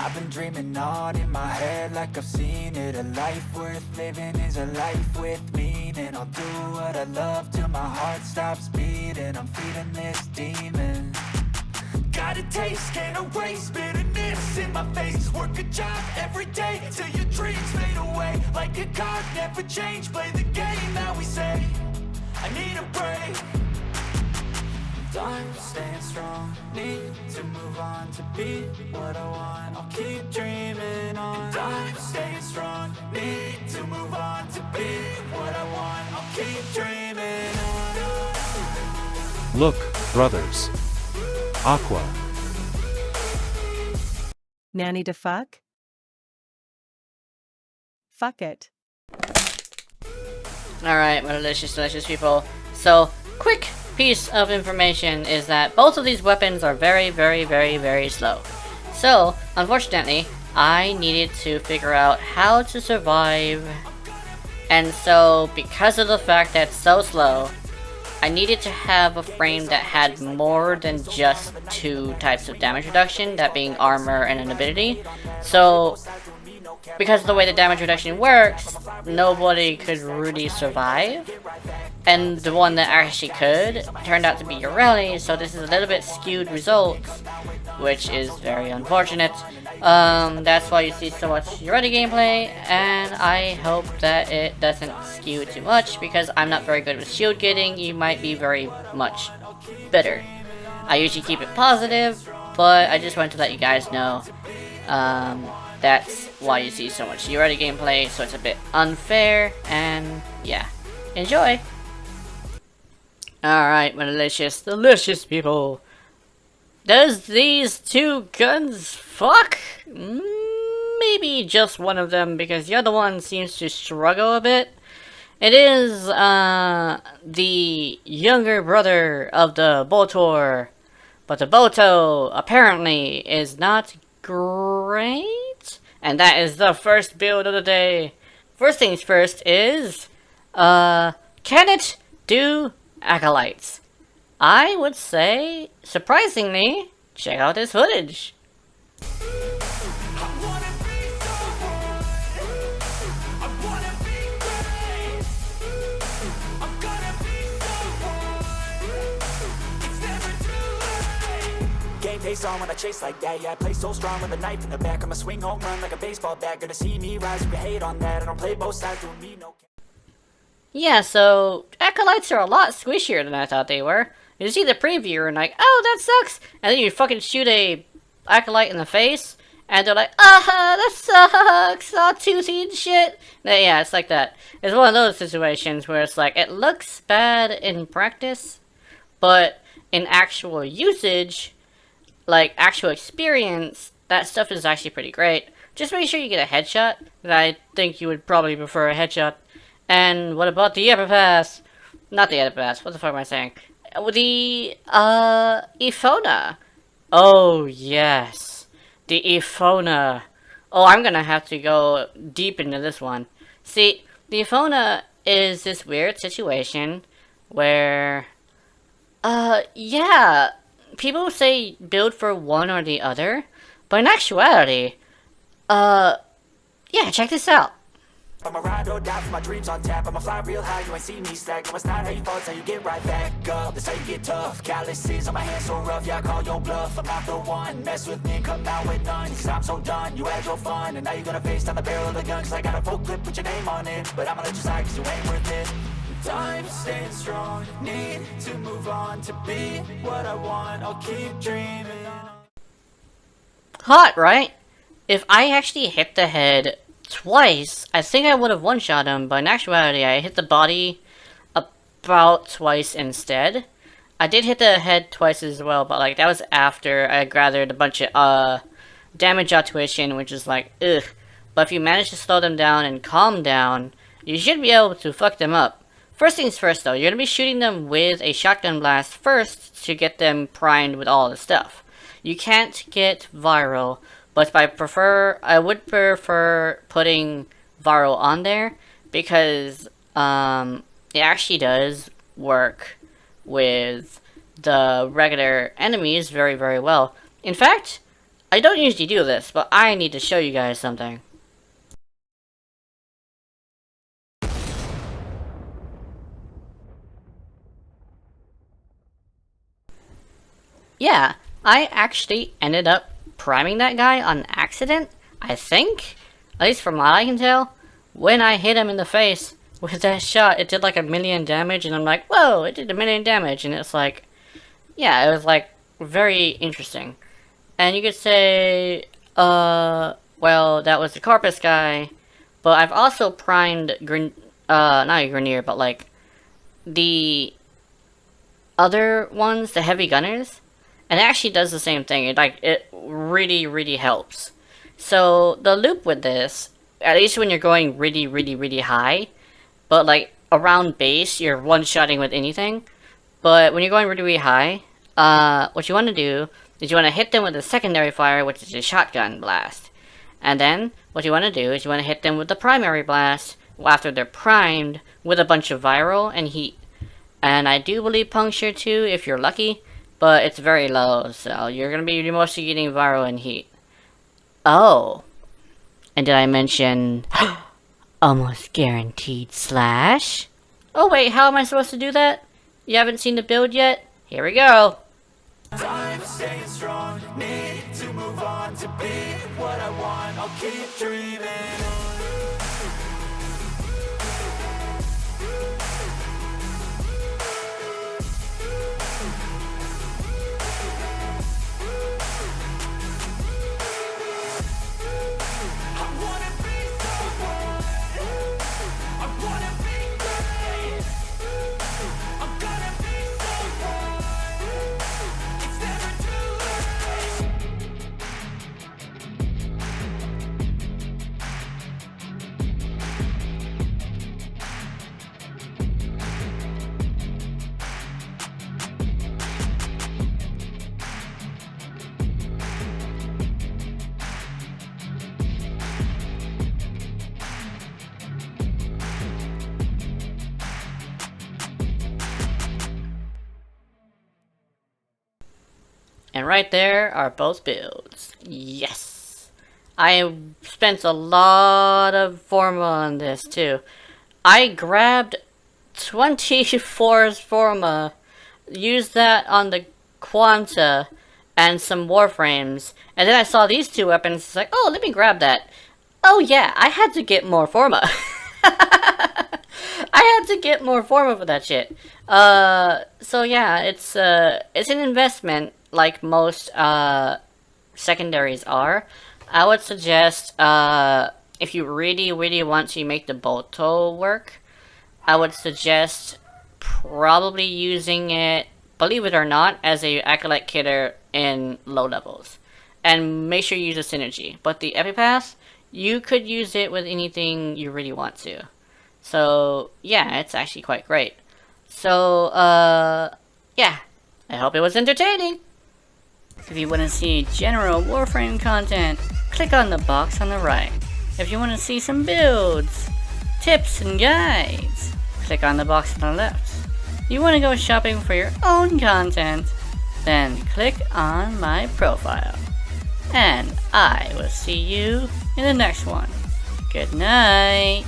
I've been dreaming on in my head like I've seen it. A life worth living is a life with meaning. I'll do what I love till my heart stops beating. I'm feeding this demon. Got a taste, can't erase bitterness in my face. Work a job every day till your dreams fade away. Like a card, never change, play the game that we say. I need a break. I'm staying strong, need to move on to be what I want. I'll keep dreaming on. I'm staying strong, need to move on to be what I want. I'll keep dreaming on. Look, brothers. Aqua. Nanny to fuck? Fuck it. Alright, my delicious people. So, quick piece of information is that both of these weapons are very slow. So, unfortunately, I needed to figure out how to survive. And so, because of the fact that it's so slow, I needed to have a frame that had more than just 2 types of damage reduction, that being armor and an ability. So, because of the way the damage reduction works, nobody could really survive. And the one that actually could turned out to be Ureli, so this is a little bit skewed results, which is very unfortunate. That's why you see so much Ureli gameplay, and I hope that it doesn't skew too much, because I'm not very good with shield getting. You might be very much better. I usually keep it positive, but I just wanted to let you guys know. That's why you see so much Ureli gameplay, so it's a bit unfair, and yeah. Enjoy! Alright, my delicious people. Does these 2 guns fuck? Maybe just one of them, because the other one seems to struggle a bit. It is, the younger brother of the Boltor, but the Bolto, apparently, is not great. And that is the first build of the day. First things first is, can it do acolytes? I would say, surprisingly, check out this footage. Game face on when I chase like that. Yeah, I play so strong with a knife in the back. I'ma swing home run like a baseball bat. Gonna see me rise, you can hate on that. I don't play both sides, doing me no. Yeah, so acolytes are a lot squishier than I thought they were. You see the preview and like, oh, that sucks, and then you fucking shoot a acolyte in the face, and they're like, that sucks, all toothy and shit. Yeah, it's like that. It's one of those situations where it's like, it looks bad in practice, but in actual usage, like actual experience, that stuff is actually pretty great. Just make sure you get a headshot, and I think you would probably prefer a headshot. And what about the Epipass? Not the Epipass, what the fuck am I saying? The, EPHONA. Oh, yes. The EPHONA. Oh, I'm gonna have to go deep into this one. See, the EPHONA is this weird situation where, yeah, people say build for one or the other, but in actuality, yeah, check this out. I'm a ride or die for my dreams on tap. I'ma fly real high, you ain't see me stack. No, it's not how you fall, it's how you get right back up. That's how you get tough. Calluses on my hands so rough, yeah, I call your bluff. I'm not the one, mess with me and come out with none. Cause I'm so done, you had your fun. And now you're gonna face down the barrel of the gun. Cause I got a full clip, put your name on it. But I'ma let you slide cause you ain't worth it. I'm staying strong, need to move on to be what I want. I'll keep dreaming. Hot, right? If I actually hit the head twice, I think I would have one-shot him, but in actuality, I hit the body about twice instead. I did hit the head twice as well, but like that was after I gathered a bunch of damage tuition, which is like, ugh. But if you manage to slow them down and calm down, you should be able to fuck them up. First things first though, you're gonna be shooting them with a shotgun blast first to get them primed with all the stuff. You can't get viral, but I would prefer putting viral on there because it actually does work with the regular enemies very well. In fact, I don't usually do this, but I need to show you guys something. Yeah, I actually ended up priming that guy on accident, I think. At least from what I can tell. When I hit him in the face with that shot, it did like 1,000,000 damage, and I'm like, whoa, it did 1,000,000 damage, and it's like, yeah, it was like very interesting. And you could say, well, that was the Corpus guy, but I've also primed, not Grenier, but like, the other ones, the heavy gunners, and it actually does the same thing. It really, really helps. So, the loop with this, at least when you're going really, really, really high, but like, around base, you're one-shotting with anything, but when you're going really, really high, what you want to do is you want to hit them with a secondary fire, which is a shotgun blast. And then, what you want to do is you want to hit them with the primary blast, after they're primed, with a bunch of viral and heat. And I do believe puncture too, if you're lucky, but it's very low, so you're going to be mostly getting viral and heat. Oh. And did I mention almost guaranteed slash? Oh wait, how am I supposed to do that? You haven't seen the build yet? Here we go. Time staying strong, need to move on to be what I want. I'll keep dreaming. And right there are both builds. Yes! I spent a lot of Forma on this too. I grabbed 24's Forma, used that on the Quanta and some Warframes, and then I saw these two weapons, it's like, oh, let me grab that. Oh yeah, I had to get more Forma. I had to get more Forma for that shit. So yeah, it's an investment, like most secondaries are. I would suggest, if you really, really want to make the BOLTO work, I would suggest probably using it, believe it or not, as a Acolyte Killer in low levels. And make sure you use a synergy. But the Epipath, you could use it with anything you really want to. So, yeah, it's actually quite great. So, yeah, I hope it was entertaining. If you want to see general Warframe content, click on the box on the right. If you want to see some builds, tips, and guides, click on the box on the left. You want to go shopping for your own content, then click on my profile. And I will see you in the next one. Good night.